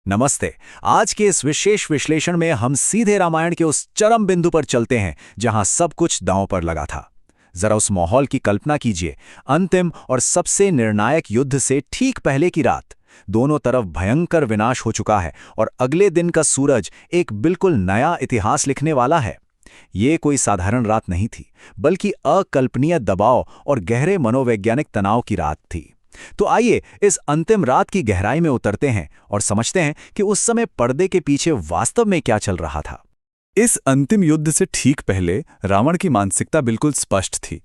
नमस्ते। आज के इस विशेष विश्लेषण में हम सीधे रामायण के उस चरम बिंदु पर चलते हैं जहां सब कुछ दांव पर लगा था। जरा उस माहौल की कल्पना कीजिए। अंतिम और सबसे निर्णायक युद्ध से ठीक पहले की रात। दोनों तरफ भयंकर विनाश हो चुका है और अगले दिन का सूरज एक बिल्कुल नया इतिहास लिखने वाला है। ये कोई साधारण रात नहीं थी, बल्कि अकल्पनीय दबाव और गहरे मनोवैज्ञानिक तनाव की रात थी। तो आइए इस अंतिम रात की गहराई में उतरते हैं और समझते हैं कि उस समय पर्दे के पीछे वास्तव में क्या चल रहा था। इस अंतिम युद्ध से ठीक पहले रावण की मानसिकता बिल्कुल स्पष्ट थी।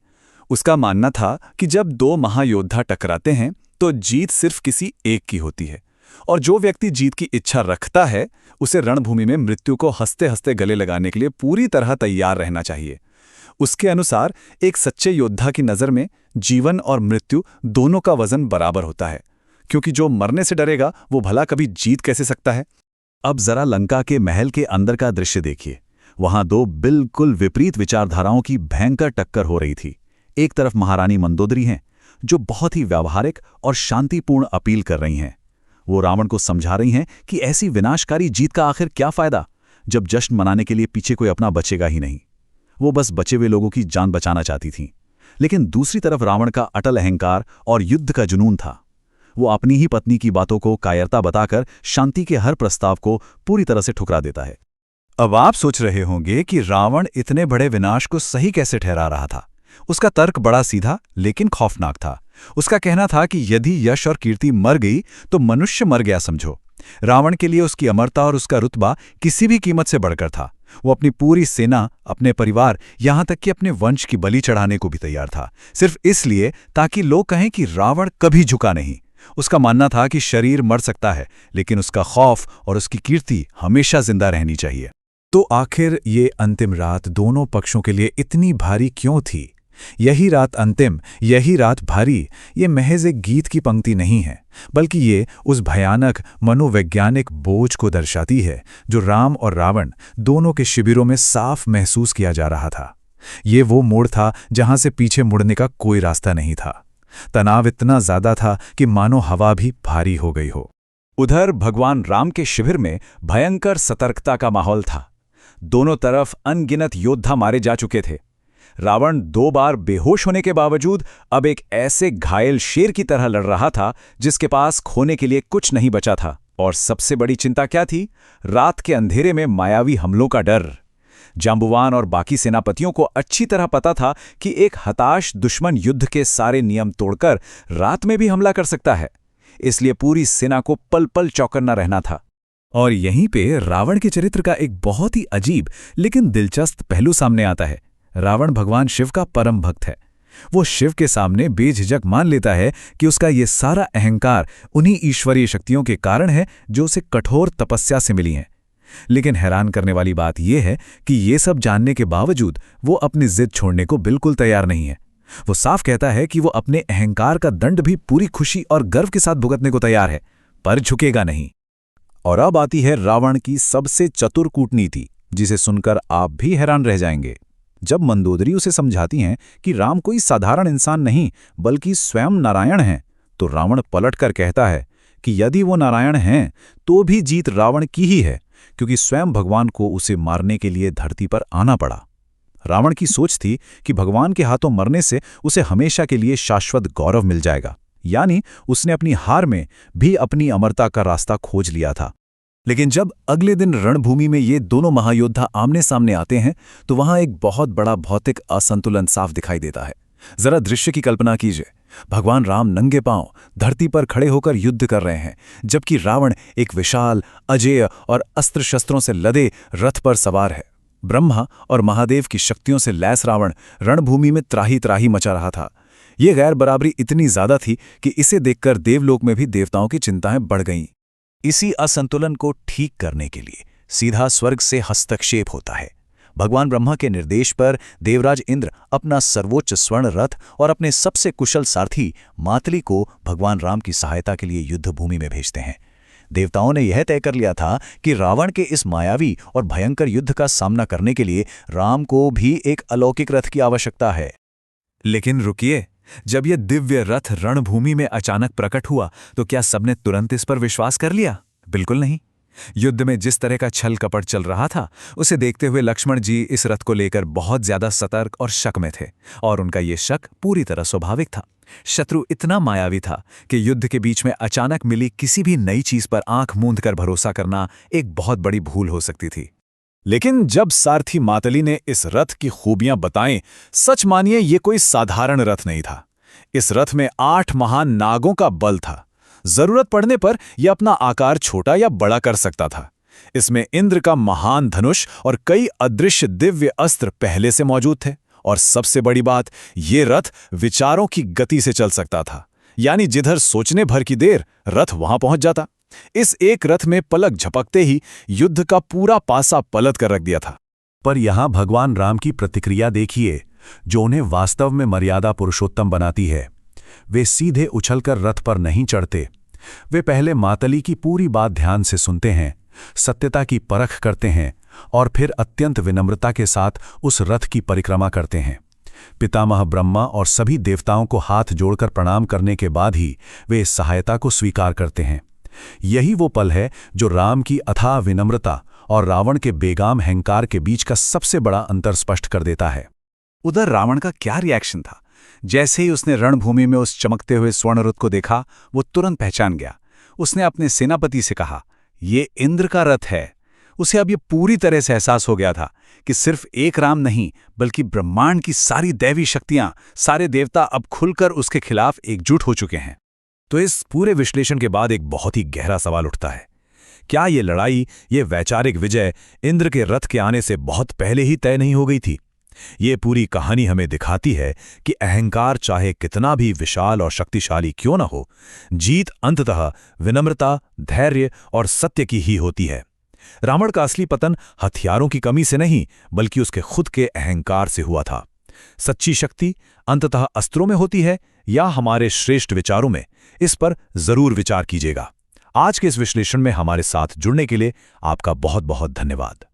उसका मानना था कि जब दो महायोद्धा टकराते हैं तो जीत सिर्फ किसी एक की होती है, और जो व्यक्ति जीत की इच्छा रखता है उसे रणभूमि में मृत्यु को हंसते हंसते गले लगाने के लिए पूरी तरह तैयार रहना चाहिए। उसके अनुसार एक सच्चे योद्धा की नज़र में जीवन और मृत्यु दोनों का वजन बराबर होता है, क्योंकि जो मरने से डरेगा वो भला कभी जीत कैसे सकता है। अब जरा लंका के महल के अंदर का दृश्य देखिए। वहां दो बिल्कुल विपरीत विचारधाराओं की भयंकर टक्कर हो रही थी। एक तरफ महारानी मंदोदरी हैं, जो बहुत ही व्यावहारिक और शांतिपूर्ण अपील कर रही हैं। वो रावण को समझा रही हैं कि ऐसी विनाशकारी जीत का आखिर क्या फायदा, जब जश्न मनाने के लिए पीछे कोई अपना बचेगा ही नहीं। वो बस बचे हुए लोगों की जान बचाना चाहती थीं। लेकिन दूसरी तरफ रावण का अटल अहंकार और युद्ध का जुनून था। वो अपनी ही पत्नी की बातों को कायरता बताकर शांति के हर प्रस्ताव को पूरी तरह से ठुकरा देता है। अब आप सोच रहे होंगे कि रावण इतने बड़े विनाश को सही कैसे ठहरा रहा था। उसका तर्क बड़ा सीधा लेकिन खौफनाक था। उसका कहना था कि यदि यश और कीर्ति मर गई तो मनुष्य मर गया समझो। रावण के लिए उसकी अमरता और उसका रुतबा किसी भी कीमत से बढ़कर था। वो अपनी पूरी सेना, अपने परिवार, यहां तक कि अपने वंश की बलि चढ़ाने को भी तैयार था, सिर्फ इसलिए ताकि लोग कहें कि रावण कभी झुका नहीं। उसका मानना था कि शरीर मर सकता है, लेकिन उसका खौफ और उसकी कीर्ति हमेशा जिंदा रहनी चाहिए। तो आखिर ये अंतिम रात दोनों पक्षों के लिए इतनी भारी क्यों थी? यही रात अंतिम, यही रात भारी, ये महज एक गीत की पंक्ति नहीं है, बल्कि ये उस भयानक मनोवैज्ञानिक बोझ को दर्शाती है जो राम और रावण दोनों के शिविरों में साफ महसूस किया जा रहा था। ये वो मोड़ था जहां से पीछे मुड़ने का कोई रास्ता नहीं था। तनाव इतना ज्यादा था कि मानो हवा भी भारी हो गई हो। उधर भगवान राम के शिविर में भयंकर सतर्कता का माहौल था। दोनों तरफ अनगिनत योद्धा मारे जा चुके थे। रावण 2 बार बेहोश होने के बावजूद अब एक ऐसे घायल शेर की तरह लड़ रहा था जिसके पास खोने के लिए कुछ नहीं बचा था। और सबसे बड़ी चिंता क्या थी? रात के अंधेरे में मायावी हमलों का डर। जांबुवान और बाकी सेनापतियों को अच्छी तरह पता था कि एक हताश दुश्मन युद्ध के सारे नियम तोड़कर रात में भी हमला कर सकता है, इसलिए पूरी सेना को पल पल चौकन्ना रहना था। और यहीं पे रावण के चरित्र का एक बहुत ही अजीब लेकिन दिलचस्प पहलू सामने आता है। रावण भगवान शिव का परम भक्त है। वो शिव के सामने बेझिझक मान लेता है कि उसका ये सारा अहंकार उन्हीं ईश्वरीय शक्तियों के कारण है जो उसे कठोर तपस्या से मिली हैं। लेकिन हैरान करने वाली बात यह है कि ये सब जानने के बावजूद वो अपनी जिद छोड़ने को बिल्कुल तैयार नहीं है। वो साफ कहता है कि वो अपने अहंकार का दंड भी पूरी खुशी और गर्व के साथ भुगतने को तैयार है, पर झुकेगा नहीं। और अब आती है रावण की सबसे चतुर कूटनीति, जिसे सुनकर आप भी हैरान रह जाएंगे। जब मंदोदरी उसे समझाती हैं कि राम कोई साधारण इंसान नहीं बल्कि स्वयं नारायण हैं, तो रावण पलटकर कहता है कि यदि वो नारायण हैं तो भी जीत रावण की ही है, क्योंकि स्वयं भगवान को उसे मारने के लिए धरती पर आना पड़ा। रावण की सोच थी कि भगवान के हाथों मरने से उसे हमेशा के लिए शाश्वत गौरव मिल जाएगा, यानी उसने अपनी हार में भी अपनी अमरता का रास्ता खोज लिया था। लेकिन जब अगले दिन रणभूमि में ये दोनों महायोद्धा आमने सामने आते हैं तो वहां एक बहुत बड़ा भौतिक असंतुलन साफ दिखाई देता है। जरा दृश्य की कल्पना कीजिए। भगवान राम नंगे पांव धरती पर खड़े होकर युद्ध कर रहे हैं, जबकि रावण एक विशाल, अजेय और अस्त्र शस्त्रों से लदे रथ पर सवार है। ब्रह्मा और महादेव की शक्तियों से लैस रावण रणभूमि में त्राही त्राही मचा रहा था। ये गैर बराबरी इतनी ज्यादा थी कि इसे देखकर देवलोक में भी देवताओं की चिंताएं बढ़ गईं। इसी असंतुलन को ठीक करने के लिए सीधा स्वर्ग से हस्तक्षेप होता है। भगवान ब्रह्मा के निर्देश पर देवराज इंद्र अपना सर्वोच्च स्वर्ण रथ और अपने सबसे कुशल सारथी मातली को भगवान राम की सहायता के लिए युद्ध भूमि में भेजते हैं। देवताओं ने यह तय कर लिया था कि रावण के इस मायावी और भयंकर युद्ध का सामना करने के लिए राम को भी एक अलौकिक रथ की आवश्यकता है। लेकिन रुकिए, जब यह दिव्य रथ रणभूमि में अचानक प्रकट हुआ तो क्या सबने तुरंत इस पर विश्वास कर लिया? बिल्कुल नहीं। युद्ध में जिस तरह का छल कपट चल रहा था, उसे देखते हुए लक्ष्मण जी इस रथ को लेकर बहुत ज्यादा सतर्क और शक में थे, और उनका ये शक पूरी तरह स्वाभाविक था। शत्रु इतना मायावी था कि युद्ध के बीच में अचानक मिली किसी भी नई चीज पर आंख मूंद कर भरोसा करना एक बहुत बड़ी भूल हो सकती थी। लेकिन जब सारथी मातली ने इस रथ की खूबियां बताएं, सच मानिए ये कोई साधारण रथ नहीं था। इस रथ में 8 महान नागों का बल था। जरूरत पड़ने पर यह अपना आकार छोटा या बड़ा कर सकता था। इसमें इंद्र का महान धनुष और कई अदृश्य दिव्य अस्त्र पहले से मौजूद थे, और सबसे बड़ी बात, ये रथ विचारों की गति से चल सकता था। यानी जिधर सोचने भर की देर, रथ वहां पहुंच जाता। इस एक रथ में पलक झपकते ही युद्ध का पूरा पासा पलट कर रख दिया था। पर यहां भगवान राम की प्रतिक्रिया देखिए, जो उन्हें वास्तव में मर्यादा पुरुषोत्तम बनाती है। वे सीधे उछलकर रथ पर नहीं चढ़ते। वे पहले मातली की पूरी बात ध्यान से सुनते हैं, सत्यता की परख करते हैं, और फिर अत्यंत विनम्रता के साथ उस रथ की परिक्रमा करते हैं। पितामह ब्रह्मा और सभी देवताओं को हाथ जोड़कर प्रणाम करने के बाद ही वे इस सहायता को स्वीकार करते हैं। यही वो पल है जो राम की अथाह विनम्रता और रावण के बेगाम अहंकार के बीच का सबसे बड़ा अंतर स्पष्ट कर देता है। उधर रावण का क्या रिएक्शन था? जैसे ही उसने रणभूमि में उस चमकते हुए स्वर्ण रथ को देखा, वो तुरंत पहचान गया। उसने अपने सेनापति से कहा, ये इंद्र का रथ है। उसे अब ये पूरी तरह से एहसास हो गया था कि सिर्फ एक राम नहीं, बल्कि ब्रह्मांड की सारी दैवी शक्तियां, सारे देवता अब खुलकर उसके खिलाफ एकजुट हो चुके हैं। तो इस पूरे विश्लेषण के बाद एक बहुत ही गहरा सवाल उठता है, क्या ये लड़ाई, ये वैचारिक विजय इंद्र के रथ के आने से बहुत पहले ही तय नहीं हो गई थी? ये पूरी कहानी हमें दिखाती है कि अहंकार चाहे कितना भी विशाल और शक्तिशाली क्यों न हो, जीत अंततः विनम्रता, धैर्य और सत्य की ही होती है। रावण का असली पतन हथियारों की कमी से नहीं, बल्कि उसके खुद के अहंकार से हुआ था। सच्ची शक्ति अंततः अस्त्रों में होती है या हमारे श्रेष्ठ विचारों में? इस पर जरूर विचार कीजिएगा। आज के इस विश्लेषण में हमारे साथ जुड़ने के लिए आपका बहुत बहुत धन्यवाद।